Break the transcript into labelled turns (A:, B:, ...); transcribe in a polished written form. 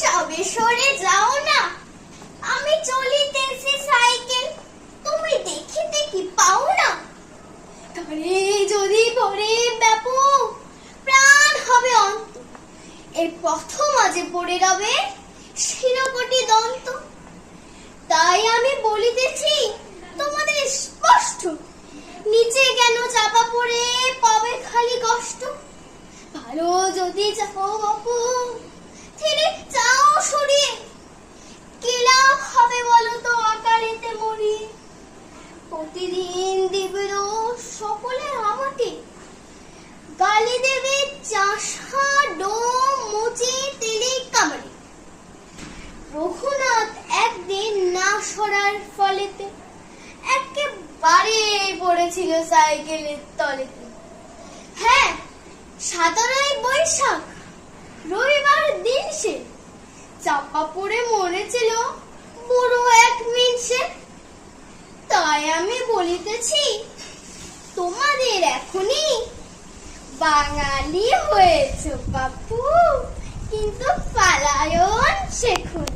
A: সবে সরে যাও না, আমি চলিতেছি সাইকেল, তুমি দেখিতে কি পাও না? তরে যদি পড়ে ব্যাপক, প্রাণ হবে অন্ত, এর প্রথম আজে পড়ে রবে শিরকটি দন্ত। তাই আমি বলিতেছি তোমাদের স্পষ্ট, নিচে কেন চাপা পড়ে পাবে খালি কষ্ট। ভালো যদি চাও বাপু, ছেড়ে যাও সরিয়ে, কি লাভ হবে বলো তো আকারেতে মরি। প্রতিদিন দিবে সকলে আমাকে, গালি দেবে চাষা ডোম মুচি তেলে কামড়ে। রঘুনাথ একদিন না সরার ফলেতে একেবারে পড়েছিল সাইকেলের তলেতে। হ্যাঁ, 17ই বৈশাখ রবিবার দিন সে চাপা পড়ে মরেছিল বুড়ো এক মিনসে। তাই আমি বলিতেছি তোমাদের এখনই বাঙালি হয়েছ বাপু, কিন্তু পালায়ন শেখুন।